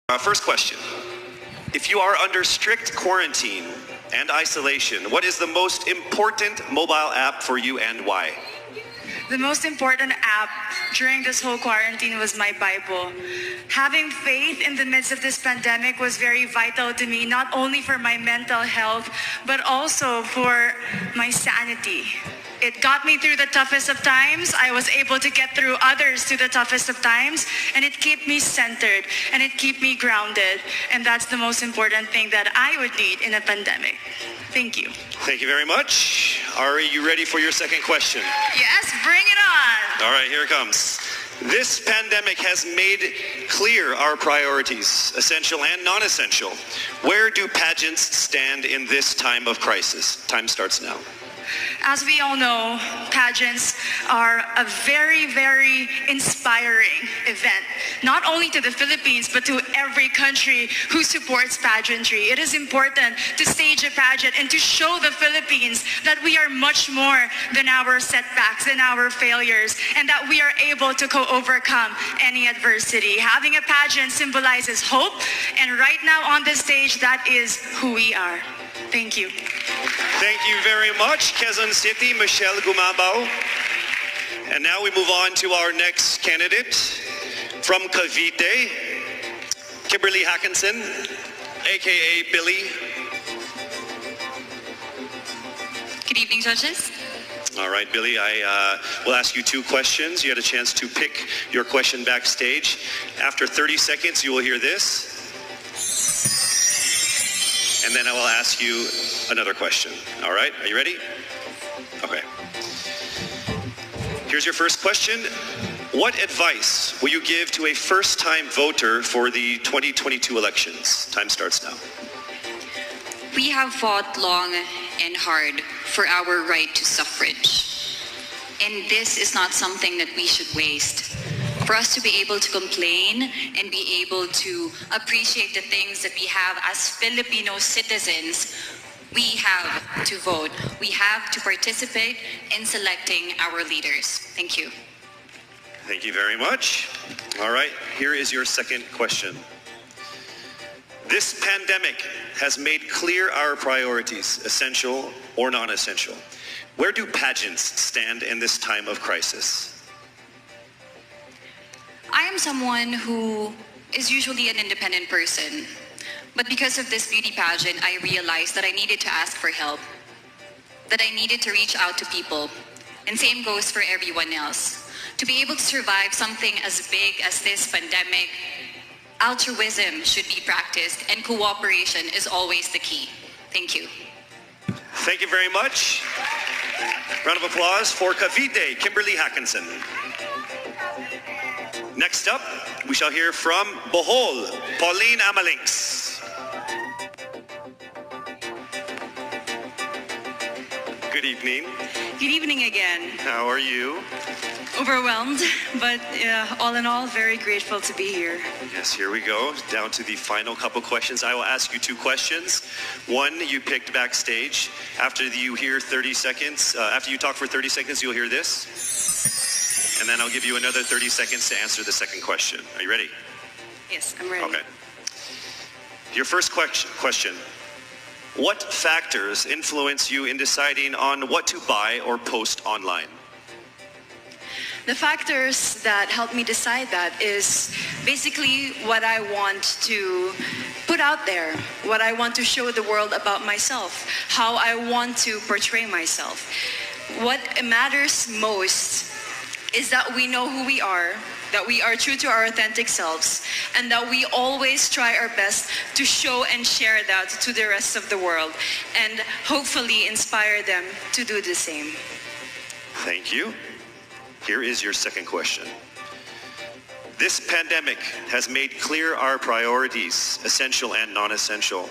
First question. If you are under strict quarantine and isolation, what is the most important mobile app for you and why? The most important app during this whole quarantine was my Bible. Having faith in the midst of this pandemic was very vital to me, not only for my mental health, but also for my sanity. It got me through the toughest of times. I was able to get through others through the toughest of times, and it kept me centered and it kept me grounded. And that's the most important thing that I would need in a pandemic. Thank you. Thank you very much. Ari, you ready for your second question? Yes, bring it on. All right, here it comes. This pandemic has made clear our priorities, essential and non-essential. Where do pageants stand in this time of crisis? Time starts now. As we all know, pageants are a very, very inspiring event, not only to the Philippines, but to every country who supports pageantry. It is important to stage a pageant and to show the Philippines that we are much more than our setbacks, than our failures, and that we are able to overcome any adversity. Having a pageant symbolizes hope, and right now on this stage, that is who we are. Thank you. Thank you very much, Quezon City, Michelle Gumabao. And now we move on to our next candidate from Cavite, Kimberly Hackinson, aka Billy. Good evening, judges. All right, Billy, I will ask you two questions. You had a chance to pick your question backstage. After 30 seconds, you will hear this. And then I will ask you another question. All right, are you ready? Okay. Here's your first question. What advice will you give to a first-time voter for the 2022 elections? Time starts now. We have fought long and hard for our right to suffrage. And this is not something that we should waste. For us to be able to complain and be able to appreciate the things that we have as Filipino citizens, we have to vote. We have to participate in selecting our leaders. Thank you. Thank you very much. All right, here is your second question. This pandemic has made clear our priorities, essential or non-essential. Where do pageants stand in this time of crisis? I am someone who is usually an independent person, but because of this beauty pageant, I realized that I needed to ask for help, that I needed to reach out to people, and same goes for everyone else. To be able to survive something as big as this pandemic, altruism should be practiced, and cooperation is always the key. Thank you. Thank you very much. Round of applause for Cavite, Kimberly Hackinson. Next up, we shall hear from Bohol, Pauline Amelinx. Good evening. Good evening again. How are you? Overwhelmed, but all in all, very grateful to be here. Yes, here we go. Down to the final couple questions. I will ask you two questions. One, you picked backstage. After you hear 30 seconds, after you talk for 30 seconds, you'll hear this. And then I'll give you another 30 seconds to answer the second question. Are you ready? Yes, I'm ready. Okay. Your first question. What factors influence you in deciding on what to buy or post online? The factors that help me decide that is basically what I want to put out there, what I want to show the world about myself, how I want to portray myself. What matters most is that we know who we are, that we are true to our authentic selves, and that we always try our best to show and share that to the rest of the world, and hopefully inspire them to do the same. Thank you. Here is your second question. This pandemic has made clear our priorities, essential and non-essential.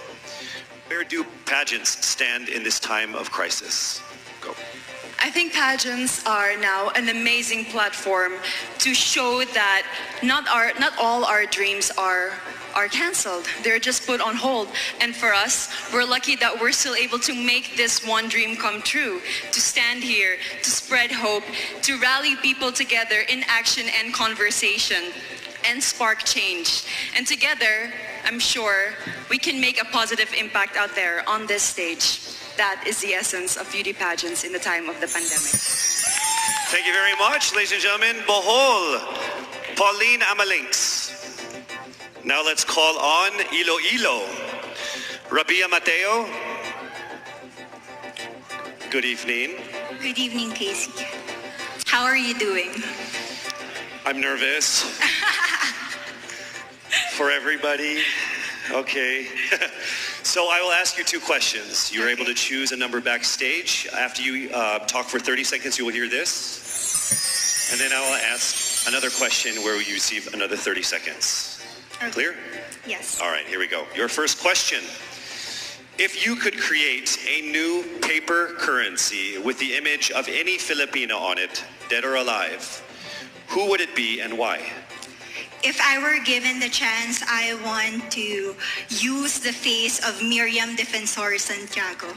Where do pageants stand in this time of crisis? Go. I think pageants are now an amazing platform to show that not all our dreams are canceled. They're just put on hold. And for us, we're lucky that we're still able to make this one dream come true, to stand here, to spread hope, to rally people together in action and conversation. and spark change. And together, I'm sure we can make a positive impact out there on this stage. That is the essence of beauty pageants in the time of the pandemic. Thank you very much, ladies and gentlemen. Bohol, Pauline Amelinx. Now let's call on Iloilo, Rabia Mateo. Good evening. Good evening, Casey. How are you doing? I'm nervous. For everybody. Okay. So I will ask you two questions. You're able to choose a number backstage. After you talk for 30 seconds, you will hear this. And then I will ask another question where you receive another 30 seconds. Okay. Clear? Yes. All right, here we go. Your first question. If you could create a new paper currency with the image of any Filipino on it, dead or alive, who would it be and why? If I were given the chance, I want to use the face of Miriam Defensor Santiago.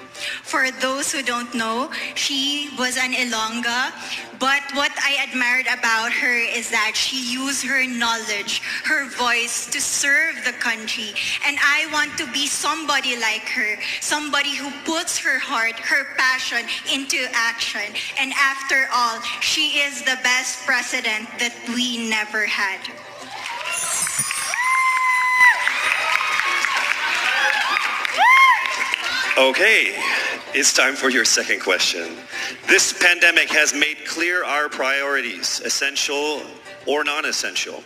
For those who don't know, she was an Ilongga, but what I admired about her is that she used her knowledge, her voice to serve the country. And I want to be somebody like her, somebody who puts her heart, her passion into action. And after all, she is the best president that we never had. Okay, it's time for your second question. This pandemic has made clear our priorities, essential or non-essential.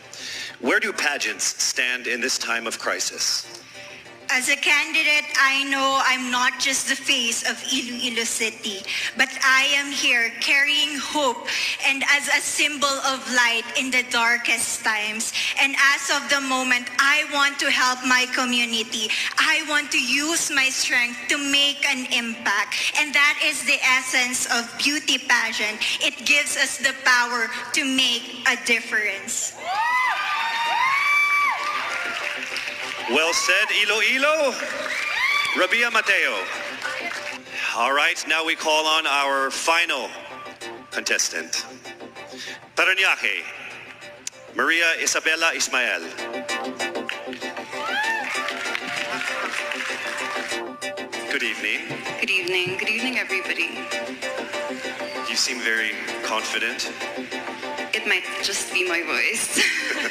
Where do pageants stand in this time of crisis? As a candidate, I know I'm not just the face of Iloilo City, but I am here carrying hope and as a symbol of light in the darkest times. And as of the moment, I want to help my community. I want to use my strength to make an impact. And that is the essence of beauty pageant. It gives us the power to make a difference. Well said, Iloilo. Rabia Mateo. All right, now we call on our final contestant. Paranaque, Maria Isabella Ismael. Good evening. Good evening. Good evening, everybody. You seem very confident. It might just be my voice.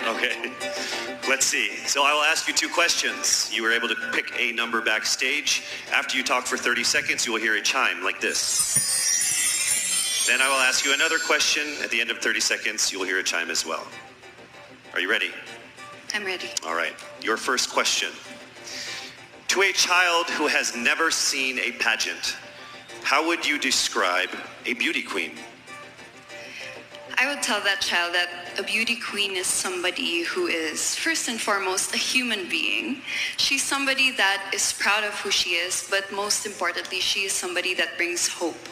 Okay. Let's see. So I will ask you two questions. You were able to pick a number backstage. After you talk for 30 seconds, you will hear a chime like this. Then I will ask you another question. At the end of 30 seconds, you will hear a chime as well. Are you ready? I'm ready. All right. Your first question. To a child who has never seen a pageant, how would you describe a beauty queen? I would tell that child that a beauty queen is somebody who is, first and foremost, a human being. She's somebody that is proud of who she is, but most importantly, she is somebody that brings hope.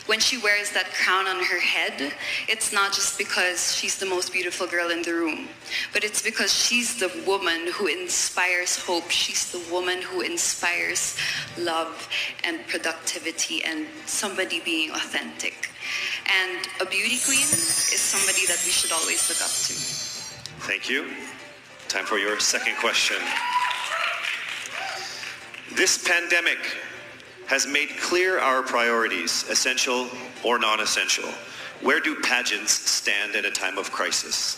When she wears that crown on her head, it's not just because she's the most beautiful girl in the room, but it's because she's the woman who inspires hope. She's the woman who inspires love and productivity and somebody being authentic. And a beauty queen is somebody that we should always look up to. Thank you. Time for your second question. This pandemic has made clear our priorities, essential or non-essential. Where do pageants stand at a time of crisis?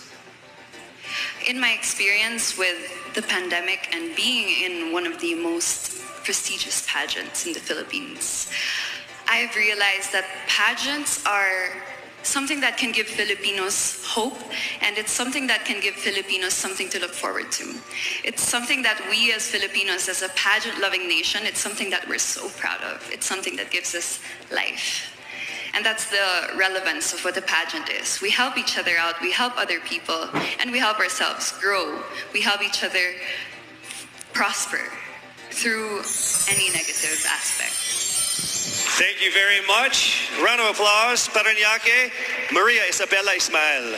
In my experience with the pandemic and being in one of the most prestigious pageants in the Philippines, I've realized that pageants are something that can give Filipinos hope, and it's something that can give Filipinos something to look forward to. It's something that we as Filipinos, as a pageant-loving nation, it's something that we're so proud of. It's something that gives us life. And that's the relevance of what a pageant is. We help each other out, we help other people, and we help ourselves grow. We help each other prosper through any negative aspect. Thank you very much. Round of applause, Paranaque, Maria Isabella Ismael.